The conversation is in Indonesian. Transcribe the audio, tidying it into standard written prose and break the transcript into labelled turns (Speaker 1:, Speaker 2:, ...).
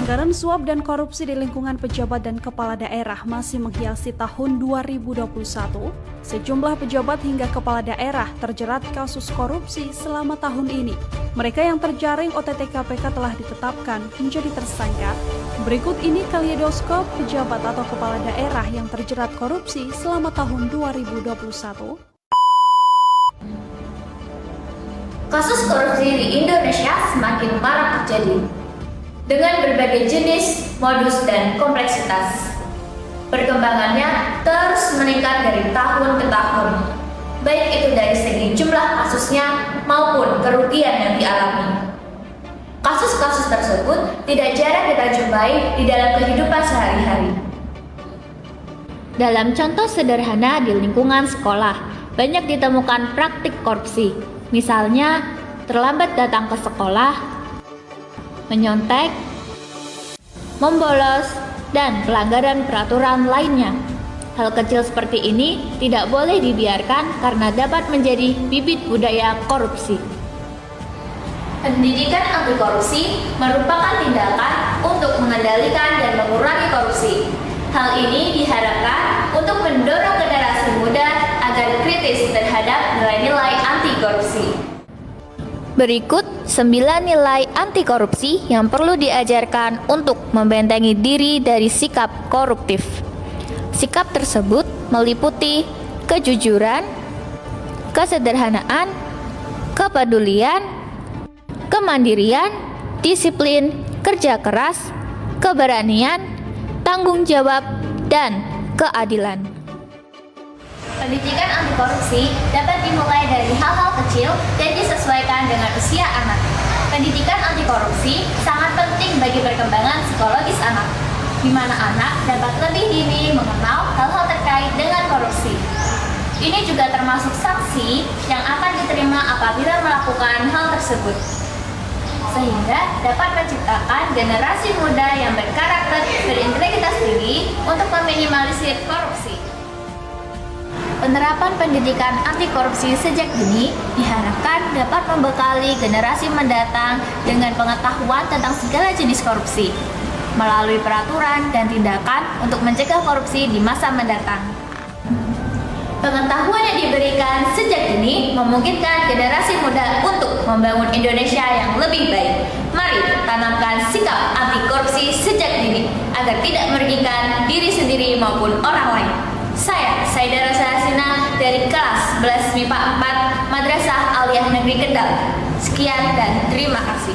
Speaker 1: Pelanggaran suap dan korupsi di lingkungan pejabat dan kepala daerah masih menghiasi tahun 2021. Sejumlah pejabat hingga kepala daerah terjerat kasus korupsi selama tahun ini. Mereka yang terjaring OTT KPK telah ditetapkan menjadi tersangka. Berikut ini kaleidoskop pejabat atau kepala daerah yang terjerat korupsi selama tahun 2021.
Speaker 2: Kasus korupsi di Indonesia semakin marak terjadi dengan berbagai jenis, modus, dan kompleksitas. Perkembangannya terus meningkat dari tahun ke tahun, baik itu dari segi jumlah kasusnya maupun kerugian yang dialami. Kasus-kasus tersebut tidak jarang kita jumpai di dalam kehidupan sehari-hari. Dalam contoh sederhana di lingkungan sekolah, banyak ditemukan praktik korupsi. Misalnya, terlambat datang ke sekolah, menyontek, membolos, dan pelanggaran peraturan lainnya. Hal kecil seperti ini tidak boleh dibiarkan karena dapat menjadi bibit budaya korupsi. Pendidikan anti korupsi merupakan tindakan untuk mengendalikan dan mengurangi korupsi. Hal ini diharapkan untuk mendorong generasi muda agar kritis terhadap nilai-nilai anti korupsi. Berikut 9 nilai anti korupsi yang perlu diajarkan untuk membentengi diri dari sikap koruptif. Sikap tersebut meliputi kejujuran, kesederhanaan, kepedulian, kemandirian, disiplin, kerja keras, keberanian, tanggung jawab, dan keadilan. Pendidikan anti korupsi dapat dimulai dari hal-hal kecil dan disesuaikan dengan usia anak. Pendidikan anti korupsi sangat penting bagi perkembangan psikologis anak, di mana anak dapat lebih dini mengenal hal-hal terkait dengan korupsi. Ini juga termasuk sanksi yang akan diterima apabila melakukan hal tersebut, sehingga dapat menciptakan generasi muda yang berkarakter, berintegritas tinggi untuk meminimalisir korupsi. Penerapan pendidikan anti korupsi sejak dini diharapkan dapat membekali generasi mendatang dengan pengetahuan tentang segala jenis korupsi, melalui peraturan dan tindakan untuk mencegah korupsi di masa mendatang. Pengetahuan yang diberikan sejak dini memungkinkan generasi muda untuk membangun Indonesia yang lebih baik. Mari tanamkan sikap anti korupsi sejak dini agar tidak merugikan diri sendiri maupun orang lain. Saya, Saida Rosa Hasina dari kelas 11 MIPA 4 Madrasah Aliyah Negeri Kendal. Sekian dan terima kasih.